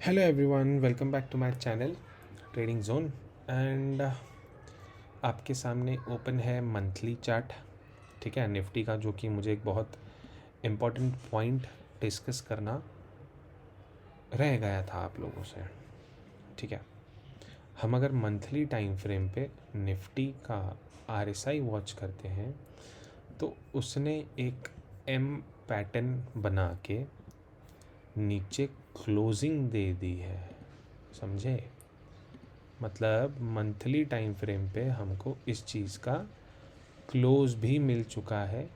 Hello everyone, welcome back to my channel trading zone. And आपके सामने open है monthly chart. ठीक है, निफ्टी का, जो कि मुझे एक बहुत इम्पॉर्टेंट पॉइंट डिस्कस करना रह गया था आप लोगों से। ठीक है, हम अगर मंथली टाइम फ्रेम पे निफ्टी का आरएसआई वॉच करते हैं तो उसने एक एम पैटर्न बना के नीचे क्लोजिंग दे दी है। समझे? मतलब मंथली टाइम फ्रेम पे हमको इस चीज़ का क्लोज भी मिल चुका है।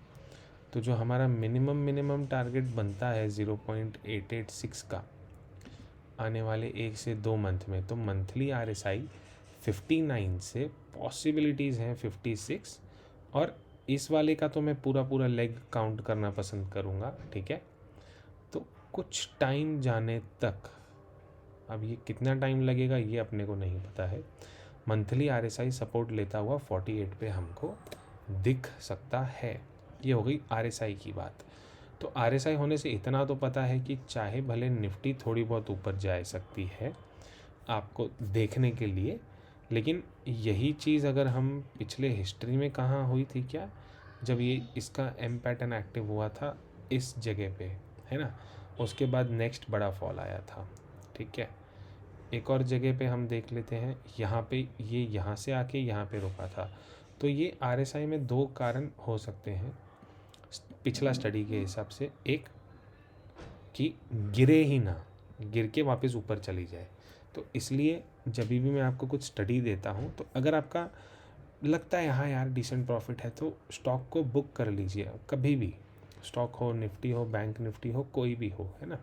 तो जो हमारा मिनिमम टारगेट बनता है 0.886 का आने वाले 1 से 2 मंथ में, तो मंथली आरएसआई 59 से पॉसिबिलिटीज़ हैं 56। और इस वाले का तो मैं पूरा लेग काउंट करना पसंद करूँगा। ठीक है, तो कुछ टाइम जाने तक, अब ये कितना टाइम लगेगा ये अपने को नहीं पता है, मंथली आरएसआई सपोर्ट लेता हुआ 48 पे हमको दिख सकता है। ये हो गई आरएसआई की बात। तो आरएसआई होने से इतना तो पता है कि चाहे भले निफ्टी थोड़ी बहुत ऊपर जा सकती है आपको देखने के लिए, लेकिन यही चीज़ अगर हम पिछले हिस्ट्री में कहाँ हुई थी क्या, जब ये इसका एम पैटर्न एक्टिव हुआ था इस जगह पे, है ना, उसके बाद नेक्स्ट बड़ा फॉल आया था। ठीक है, एक और जगह पे हम देख लेते हैं, यहाँ पे ये यहाँ से आके यहाँ पे रुका था। तो ये आरएसआई में दो कारण हो सकते हैं पिछला स्टडी के हिसाब से। एक कि गिरे ही ना, गिर के वापस ऊपर चली जाए। तो इसलिए जब भी मैं आपको कुछ स्टडी देता हूँ तो अगर आपका लगता है हाँ यार डिसेंट प्रॉफिट है तो स्टॉक को बुक कर लीजिए। कभी भी स्टॉक हो, निफ्टी हो, बैंक निफ्टी हो, कोई भी हो, है ना।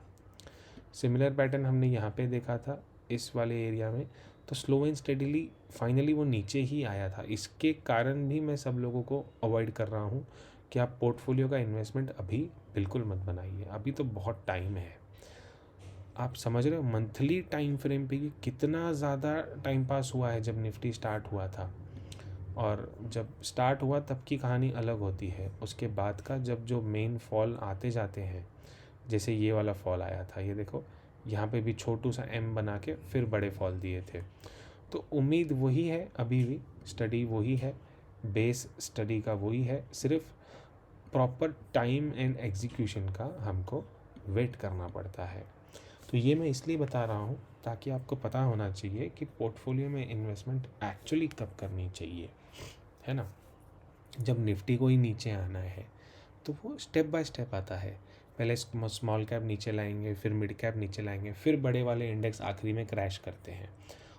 सिमिलर पैटर्न हमने यहाँ पे देखा था इस वाले एरिया में। तो स्लो एंड स्टेडीली फाइनली वो नीचे ही आया था। इसके कारण भी मैं सब लोगों को अवॉइड कर रहा हूँ कि आप पोर्टफोलियो का इन्वेस्टमेंट अभी बिल्कुल मत बनाइए, अभी तो बहुत टाइम है। आप समझ रहे हो मंथली टाइम फ्रेम पे ये कितना ज़्यादा टाइम पास हुआ है जब निफ्टी स्टार्ट हुआ था। और जब स्टार्ट हुआ तब की कहानी अलग होती है, उसके बाद का जब जो मेन फॉल आते जाते हैं, जैसे ये वाला फॉल आया था, ये देखो यहाँ पे भी छोटू सा एम बना के फिर बड़े फॉल दिए थे। तो उम्मीद वही है, अभी भी स्टडी वही है, बेस स्टडी का वही है, सिर्फ प्रॉपर टाइम एंड एग्जीक्यूशन का हमको वेट करना पड़ता है। तो ये मैं इसलिए बता रहा हूँ ताकि आपको पता होना चाहिए कि पोर्टफोलियो में इन्वेस्टमेंट एक्चुअली कब करनी चाहिए, है ना। जब निफ्टी को ही नीचे आना है तो वो स्टेप बाय स्टेप आता है। पहले स्मॉल कैप नीचे लाएंगे, फिर मिड कैप नीचे लाएंगे, फिर बड़े वाले इंडेक्स आखिरी में क्रैश करते हैं।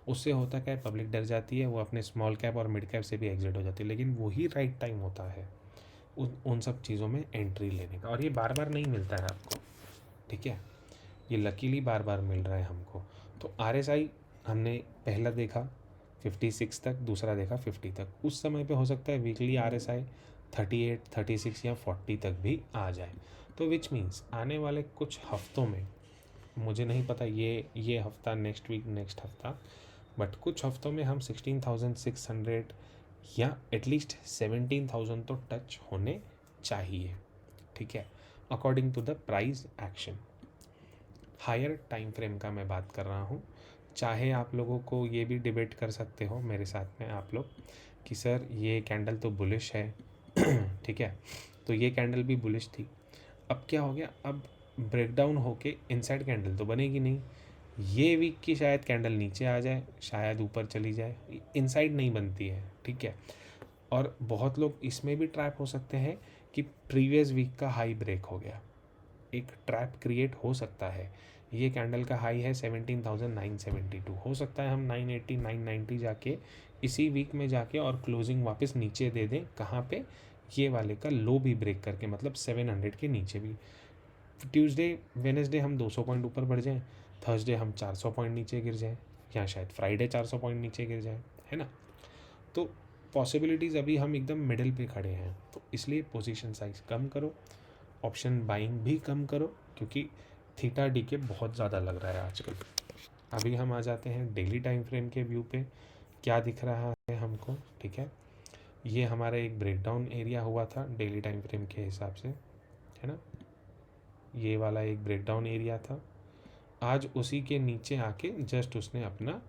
उससे होता क्या है, पब्लिक डर जाती है, वो अपने स्मॉल कैप और मिड कैप से भी एग्जिट हो जाती है। लेकिन वही राइट टाइम होता है उन सब चीज़ों में एंट्री लेने का, और ये बार बार नहीं मिलता है आपको। ठीक है, ये लकीली बार बार मिल रहा है हमको। तो आरएसआई हमने पहला देखा 56 तक, दूसरा देखा 50 तक। उस समय पे हो सकता है वीकली आरएसआई 38, 36 या 40 तक भी आ जाए। तो विच मीन्स आने वाले कुछ हफ्तों में, मुझे नहीं पता ये हफ्ता, नेक्स्ट वीक, नेक्स्ट हफ्ता, बट कुछ हफ्तों में हम 16,600 या एटलीस्ट 17,000 तो टच होने चाहिए। ठीक है, according to the price action. Higher time frame का मैं बात कर रहा हूँ। चाहे आप लोगों को ये भी डिबेट कर सकते हो मेरे साथ में आप लोग कि सर ये कैंडल तो बुलिश है ठीक है, तो ये कैंडल भी बुलिश थी, अब क्या हो गया, अब ब्रेकडाउन होके इनसाइड कैंडल तो बनेगी नहीं। ये वीक की शायद कैंडल नीचे आ जाए, शायद ऊपर चली जाए, इनसाइड नहीं बनती है। ठीक है, और बहुत लोग इसमें भी ट्रैप हो सकते हैं कि प्रीवियस वीक का हाई ब्रेक हो गया, एक ट्रैप क्रिएट हो सकता है। ये कैंडल का हाई है 17,972, हो सकता है हम 980 990 जाके इसी वीक में जाके और क्लोजिंग वापस नीचे दे दें। कहाँ पे, ये वाले का लो भी ब्रेक करके, मतलब 700 के नीचे भी। ट्यूसडे वेनेसडे हम 200 पॉइंट ऊपर बढ़ जाएं, थर्सडे हम 400 पॉइंट नीचे गिर जाएं, या शायद फ्राइडे 400 पॉइंट नीचे गिर जाए, है ना। तो पॉसिबिलिटीज़ अभी हम एकदम मिडिल पे खड़े हैं, तो इसलिए पोजीशन साइज कम करो, ऑप्शन बाइंग भी कम करो, क्योंकि थीटा डी के बहुत ज़्यादा लग रहा है आजकल। अभी हम आ जाते हैं डेली टाइम फ्रेम के व्यू पे, क्या दिख रहा है हमको। ठीक है, ये हमारा एक ब्रेकडाउन एरिया हुआ था डेली टाइम फ्रेम के हिसाब से, है ना, ये वाला एक ब्रेकडाउन एरिया था। आज उसी के नीचे आके जस्ट उसने अपना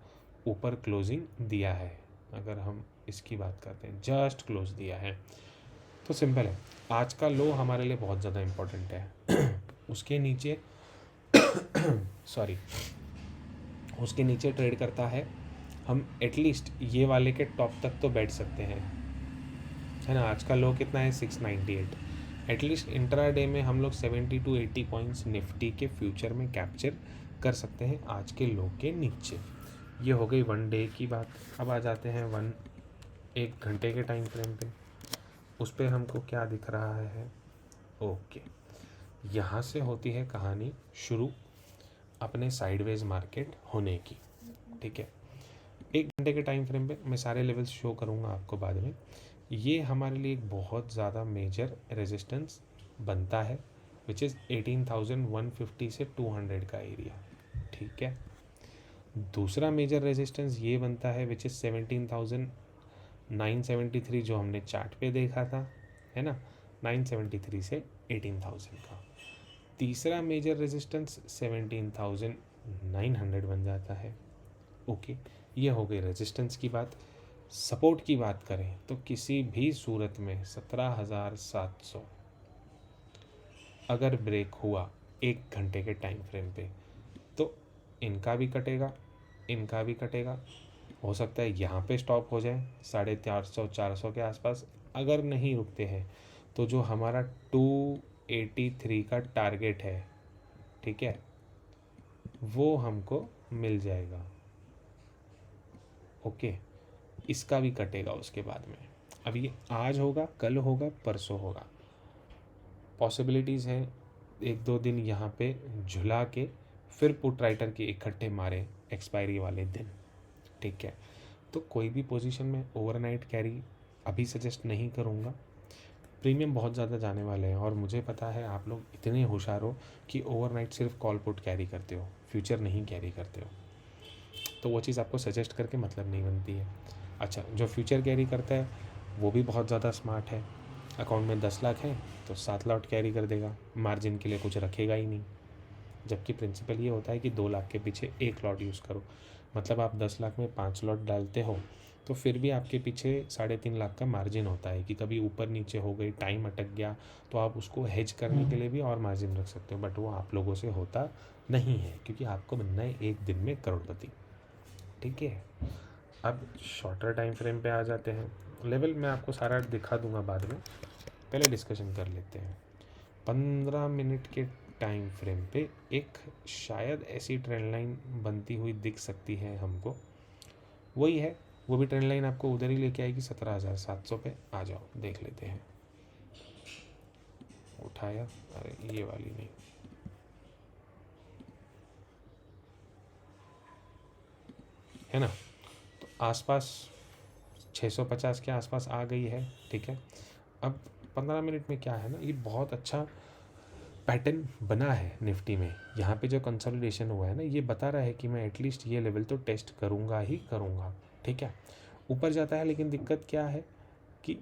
ऊपर क्लोजिंग दिया है। अगर हम इसकी बात करते हैं, जस्ट क्लोज दिया है, तो सिंपल है, आज का लो हमारे लिए बहुत ज़्यादा इम्पोर्टेंट है। उसके नीचे सॉरी उसके नीचे ट्रेड करता है, हम एटलीस्ट ये वाले के टॉप तक तो बैठ सकते हैं, है ना। आज का लो कितना है, 698। एटलीस्ट इंट्राडे में हम लोग 70 to 80 पॉइंट्स निफ्टी के फ्यूचर में कैप्चर कर सकते हैं आज के लो के नीचे। ये हो गई 1 डे की बात। अब आ जाते हैं 1 घंटे के टाइम फ्रेम पे। उस पर हमको क्या दिख रहा है, ओके, यहाँ से होती है कहानी शुरू अपने साइडवेज मार्केट होने की, ठीक है। 1 घंटे के टाइम फ्रेम पे मैं सारे लेवल्स शो करूँगा आपको बाद में। ये हमारे लिए एक बहुत ज़्यादा मेजर रेजिस्टेंस बनता है, विच इज़ 18,150 से 200 का एरिया, ठीक है। दूसरा मेजर रेजिस्टेंस ये बनता है विच इज़ 17,973 जो हमने चार्ट पे देखा था, है ना, 973 से 18,000 का। तीसरा मेजर रेजिस्टेंस 17,900 बन जाता है, ओके। ये हो गई रेजिस्टेंस की बात। सपोर्ट की बात करें तो किसी भी सूरत में 17,700 अगर ब्रेक हुआ 1 घंटे के टाइम फ्रेम पे, तो इनका भी कटेगा, इनका भी कटेगा। हो सकता है यहाँ पे स्टॉप हो जाए 350-400 के आसपास। अगर नहीं रुकते हैं तो जो हमारा 283 का टारगेट है, ठीक है, वो हमको मिल जाएगा, ओके। इसका भी कटेगा उसके बाद में। अब ये आज होगा, कल होगा, परसों होगा, पॉसिबिलिटीज़ हैं 1-2 दिन यहाँ पे झुला के फिर पुट राइटर के इकट्ठे मारे एक्सपायरी वाले दिन, ठीक है। तो कोई भी पोजीशन में ओवरनाइट कैरी अभी सजेस्ट नहीं करूँगा। प्रीमियम बहुत ज़्यादा जाने वाले हैं और मुझे पता है आप लोग इतने होशियार हो कि ओवरनाइट सिर्फ कॉल पुट कैरी करते हो, फ्यूचर नहीं कैरी करते हो, तो वो चीज़ आपको सजेस्ट करके मतलब नहीं बनती है। अच्छा, जो फ्यूचर कैरी करता है वो भी बहुत ज़्यादा स्मार्ट है। अकाउंट में 10 लाख है तो 7 लॉट कैरी कर देगा, मार्जिन के लिए कुछ रखेगा ही नहीं। जबकि प्रिंसिपल ये होता है कि 2 लाख के पीछे 1 लॉट यूज़ करो, मतलब आप 10 लाख में 5 लॉट डालते हो तो फिर भी आपके पीछे 3.5 लाख का मार्जिन होता है कि कभी ऊपर नीचे हो गई, टाइम अटक गया, तो आप उसको हेज करने के लिए भी और मार्जिन रख सकते हो। बट वो आप लोगों से होता नहीं है क्योंकि आपको बनना है 1 दिन में करोड़पति, ठीक है। अब शॉर्टर टाइम फ्रेम पे आ जाते हैं। लेवल मैं आपको सारा दिखा दूंगा बाद में, पहले डिस्कशन कर लेते हैं। 15 मिनट के टाइम फ्रेम पे एक शायद ऐसी ट्रेंड लाइन बनती हुई दिख सकती है हमको, वही है, वो भी ट्रेंड लाइन आपको उधर ही लेके आएगी 17,700 पे। आ जाओ देख लेते हैं। उठाया, अरे ये वाली नहीं, है ना, तो आसपास 650 के आसपास आ गई है, ठीक है। अब 15 मिनट में क्या है ना, ये बहुत अच्छा पैटर्न बना है निफ्टी में। यहाँ पे जो कंसोलिडेशन हुआ है ना, ये बता रहा है कि मैं एटलीस्ट ये लेवल तो टेस्ट करूँगा ही करूँगा, ठीक है। ऊपर जाता है लेकिन दिक्कत क्या है कि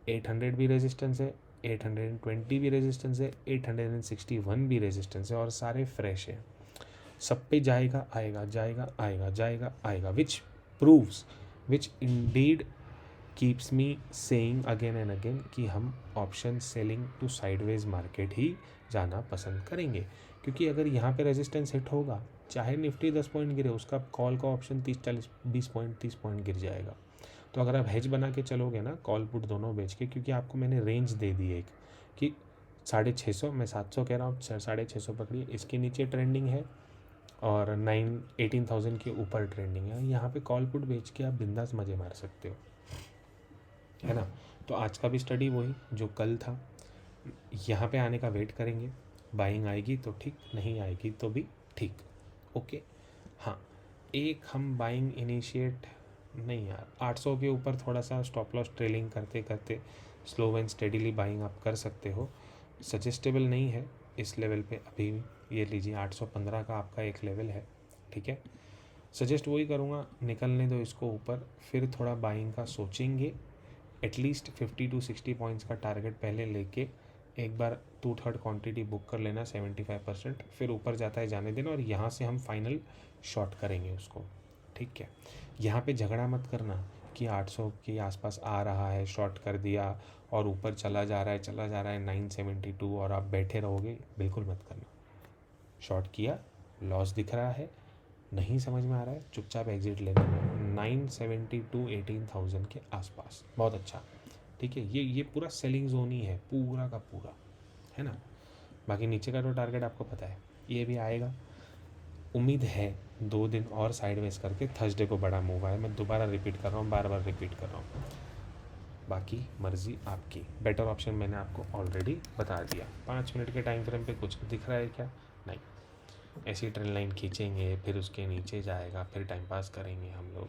800 भी रेजिस्टेंस है, 820 भी रेजिस्टेंस है, 861 भी रेजिस्टेंस है और सारे फ्रेश है। सब पे जाएगा आएगा, जाएगा आएगा, जाएगा आएगा, which indeed keeps me saying again and again कि हम option selling to sideways market ही जाना पसंद करेंगे। क्योंकि अगर यहाँ पे रेजिस्टेंस हिट होगा, चाहे निफ्टी 10 पॉइंट गिरे, उसका कॉल का ऑप्शन 20 पॉइंट 30 पॉइंट गिर जाएगा। तो अगर आप हेज बना के चलोगे ना, कॉल पुट दोनों बेच के, क्योंकि आपको मैंने रेंज दे दी एक कि 650, मैं 700 कह रहा हूँ, 650 पकड़िए, इसके नीचे ट्रेंडिंग है और 18,000 के ऊपर ट्रेंडिंग है। यहाँ पे कॉल पुट बेच के आप बिंदास मज़े मार सकते हो, है ना। तो आज का भी स्टडी वही जो कल था, यहाँ पे आने का वेट करेंगे, बाइंग आएगी तो ठीक, नहीं आएगी तो भी ठीक, ओके। हाँ, एक हम बाइंग इनिशिएट नहीं यार, 800 के ऊपर थोड़ा सा स्टॉप लॉस ट्रेलिंग करते करते स्लो एंड स्टेडीली बाइंग आप कर सकते हो। सजेस्टेबल नहीं है इस लेवल पे अभी भी। ये लीजिए 815 का आपका एक लेवल है, ठीक है। सजेस्ट वही करूँगा, निकलने दो इसको ऊपर, फिर थोड़ा बाइंग का सोचेंगे। एटलीस्ट 50 to 60 पॉइंट्स का टारगेट पहले लेके एक बार 2/3 क्वांटिटी बुक कर लेना 75%, फिर ऊपर जाता है जाने देना, और यहाँ से हम फाइनल शॉर्ट करेंगे उसको, ठीक है। यहाँ पे झगड़ा मत करना कि 800 के आसपास आ रहा है, शॉर्ट कर दिया और ऊपर चला जा रहा है 972 और आप बैठे रहोगे, बिल्कुल मत करना। शॉर्ट किया, लॉस दिख रहा है, नहीं समझ में आ रहा है, चुपचाप एग्जिट लेना। 972 18,000 के आसपास बहुत अच्छा, ठीक है। ये पूरा सेलिंग जोन ही है, पूरा का पूरा, है ना। बाकी नीचे का तो टारगेट आपको पता है, ये भी आएगा। उम्मीद है 2 दिन और साइडवेज करके थर्सडे को बड़ा मूव आए। मैं दोबारा रिपीट कर रहा हूँ, बार बार रिपीट कर रहा हूँ, बाकी मर्ज़ी आपकी। बेटर ऑप्शन मैंने आपको ऑलरेडी बता दिया। 5 मिनट के टाइम फ्रेम पे कुछ दिख रहा है क्या? नहीं। ऐसी ट्रेंड लाइन खींचेंगे, फिर उसके नीचे जाएगा, फिर टाइम पास करेंगे हम लोग,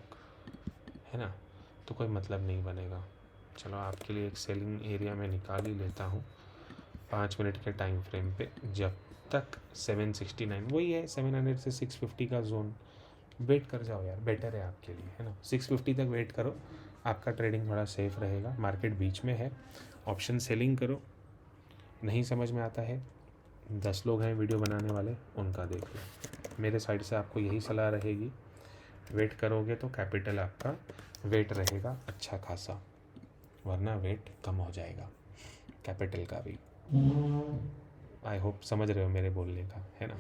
है ना, तो कोई मतलब नहीं बनेगा। चलो आपके लिए एक सेलिंग एरिया में निकाल ही लेता हूँ 5 मिनट के टाइम फ्रेम पे। जब तक 769 वही है, 700 से 650 का जोन, वेट कर जाओ यार, बेटर है आपके लिए, है ना। 650 तक वेट करो, आपका ट्रेडिंग थोड़ा सेफ रहेगा। मार्केट बीच में है, ऑप्शन सेलिंग करो। नहीं समझ में आता है, 10 लोग हैं वीडियो बनाने वाले, उनका देख लो। मेरे साइड से आपको यही सलाह रहेगी, वेट करोगे तो कैपिटल आपका वेट रहेगा अच्छा खासा, वरना वेट कम हो जाएगा कैपिटल का भी। आई होप समझ रहे हो मेरे बोलने का, है ना।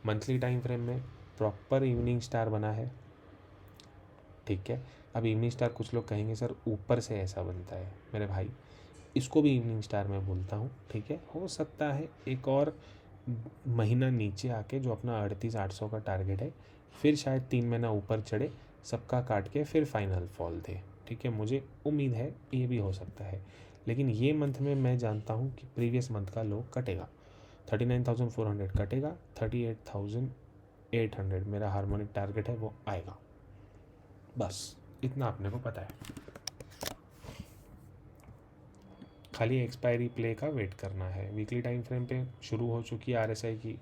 मंथली टाइम फ्रेम में प्रॉपर इवनिंग स्टार बना है, ठीक है। अब इवनिंग स्टार कुछ लोग कहेंगे सर ऊपर से ऐसा बनता है, मेरे भाई इसको भी इवनिंग स्टार में बोलता हूँ, ठीक है। हो सकता है एक और महीना नीचे आके जो अपना 3800 का टारगेट है, फिर शायद 3 महीना ऊपर चढ़े, सबका काट के फिर फाइनल फॉल दे, ठीक है। मुझे उम्मीद है ये भी हो सकता है, लेकिन ये मंथ में मैं जानता हूँ कि प्रीवियस मंथ का लो कटेगा। 39,400 कटेगा, 38,800 मेरा हार्मोनिक टारगेट है, वो आएगा। बस इतना अपने को पता है, खाली एक्सपायरी प्ले का वेट करना है। वीकली टाइम फ्रेम पे शुरू हो चुकी है RSI की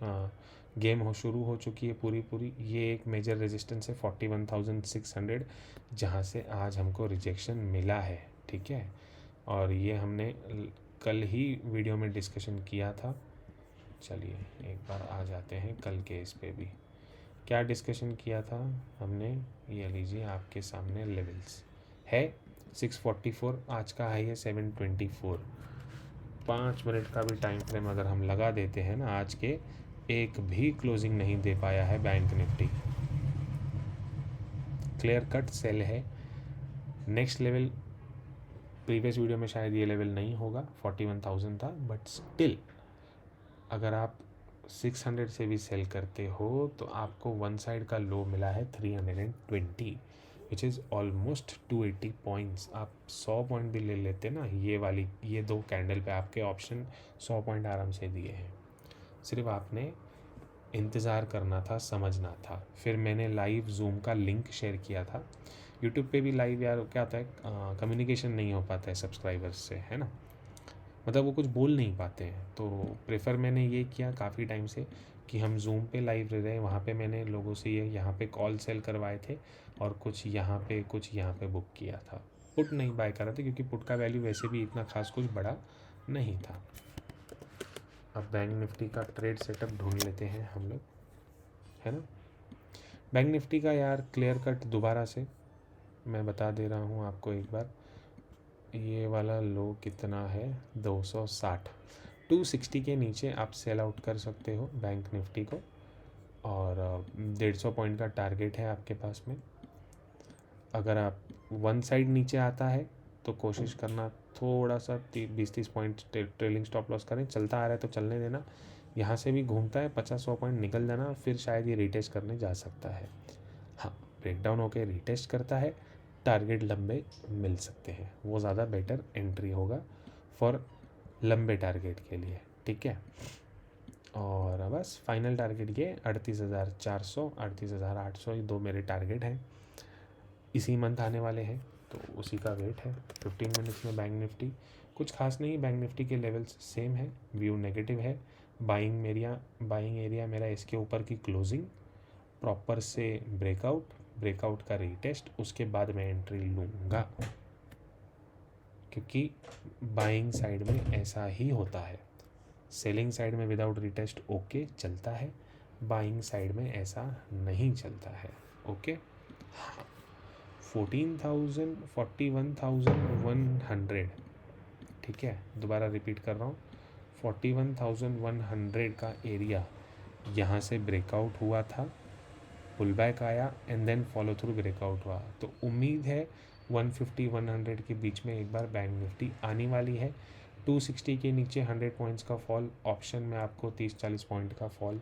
गेम शुरू हो चुकी है पूरी। ये एक मेजर रेजिस्टेंस है 41,600, जहाँ से आज हमको रिजेक्शन मिला है, ठीक है। और ये हमने कल ही वीडियो में डिस्कशन किया था। चलिए एक बार आ जाते हैं कल के इस पे भी, क्या डिस्कशन किया था हमने। ये लीजिए आपके सामने लेवल्स है 644, आज का हाई है 724। 5 मिनट का भी टाइम फ्रेम अगर हम लगा देते हैं ना, आज के एक भी क्लोजिंग नहीं दे पाया है Bank Nifty, clear cut sell है। नेक्स्ट लेवल प्रीवियस वीडियो में शायद ये लेवल नहीं होगा, 41,000 था, बट स्टिल अगर आप 600 से भी सेल करते हो तो आपको वन साइड का लो मिला है 320, विच इज़ ऑलमोस्ट 280 पॉइंट्स। आप 100 पॉइंट भी ले लेते ना, ये 2 कैंडल पे आपके ऑप्शन 100 पॉइंट आराम से दिए हैं। सिर्फ आपने इंतज़ार करना था, समझना था। फिर मैंने लाइव जूम का लिंक शेयर किया था। यूट्यूब पे भी लाइव यार क्या होता है, कम्युनिकेशन नहीं हो पाता है सब्सक्राइबर्स से, है ना, मतलब वो कुछ बोल नहीं पाते हैं। तो प्रेफर मैंने ये किया काफ़ी टाइम से कि हम जूम पे लाइव रह रहे हैं, वहाँ पे मैंने लोगों से ये यहाँ पे कॉल सेल करवाए थे, और कुछ यहाँ पे बुक किया था। पुट नहीं बाय करा था, क्योंकि पुट का वैल्यू वैसे भी इतना खास कुछ बड़ा नहीं था। अब बैंक निफ्टी का ट्रेड सेटअप ढूंढ लेते हैं हम लोग, है ना। बैंक निफ्टी का यार क्लियर कट दोबारा से मैं बता दे रहा हूँ आपको एक बार, ये वाला लो कितना है 260, 260 के नीचे आप सेल आउट कर सकते हो बैंक निफ्टी को, और 150 पॉइंट का टारगेट है आपके पास में। अगर आप वन साइड नीचे आता है तो कोशिश करना थोड़ा सा 20-30 पॉइंट ट्रेलिंग स्टॉप लॉस करें, चलता आ रहा है तो चलने देना। यहाँ से भी घूमता है 50-100 पॉइंट निकल जाना, फिर शायद ये रिटेस्ट करने जा सकता है। हाँ, ब्रेकडाउन होकर रिटेस्ट करता है, टारगेट लंबे मिल सकते हैं, वो ज़्यादा बेटर एंट्री होगा फॉर लंबे टारगेट के लिए, ठीक है। और बस फाइनल टारगेट ये 38,400 38,800 ये 2 मेरे टारगेट हैं, इसी मंथ आने वाले हैं, तो उसी का वेट है। 15 मिनट्स में बैंक निफ्टी कुछ खास नहीं, बैंक निफ्टी के लेवल्स सेम है, व्यू नेगेटिव है। बाइंग एरिया मेरा इसके ऊपर की क्लोजिंग, प्रॉपर से ब्रेकआउट का रीटेस्ट, उसके बाद मैं एंट्री लूँगा, क्योंकि बाइंग साइड में ऐसा ही होता है, सेलिंग साइड में विदाउट रिटेस्ट ओके चलता है, बाइंग साइड में ऐसा नहीं चलता है। ओके, 41,100, ठीक है, दोबारा रिपीट कर रहा हूँ, 41,100 का एरिया यहाँ से ब्रेकआउट हुआ था, पुल बैक आया and then follow through breakout हुआ। तो उम्मीद है 150-100 के बीच में एक बार बैंक निफ्टी आने वाली है। 260 के नीचे 100 पॉइंट्स का फॉल, ऑप्शन में आपको 30-40 पॉइंट का फॉल,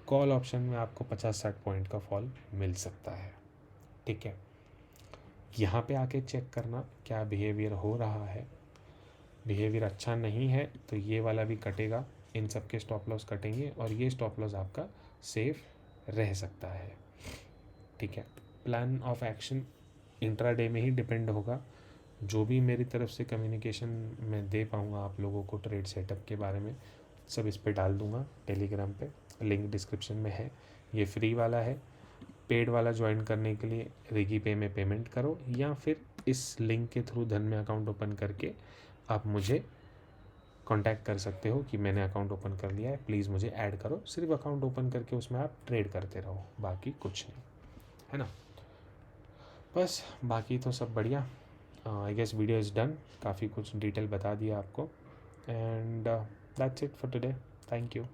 कॉल ऑप्शन में आपको 50-60 पॉइंट का फॉल मिल सकता है। ठीक है, यहाँ पे आके चेक करना क्या बिहेवियर हो रहा है। बिहेवियर अच्छा नहीं है तो ये वाला भी कटेगा, इन सब के स्टॉप लॉस कटेंगे और ये स्टॉप लॉस आपका सेफ रह सकता है। ठीक है, प्लान ऑफ एक्शन इंट्राडे में ही डिपेंड होगा। जो भी मेरी तरफ से कम्युनिकेशन मैं दे पाऊँगा आप लोगों को ट्रेड सेटअप के बारे में, सब इस पे डाल दूँगा टेलीग्राम पे, लिंक डिस्क्रिप्शन में है। ये फ्री वाला है, पेड वाला ज्वाइन करने के लिए रिगी पे में पेमेंट करो या फिर इस लिंक के थ्रू धन में अकाउंट ओपन करके आप मुझे कांटेक्ट कर सकते हो कि मैंने अकाउंट ओपन कर लिया है, प्लीज़ मुझे ऐड करो। सिर्फ अकाउंट ओपन करके उसमें आप ट्रेड करते रहो, बाकी कुछ नहीं, है ना। बस बाकी तो सब बढ़िया। I guess video is done, काफ़ी कुछ डिटेल बता दिया आपको and that's it for today. Thank you.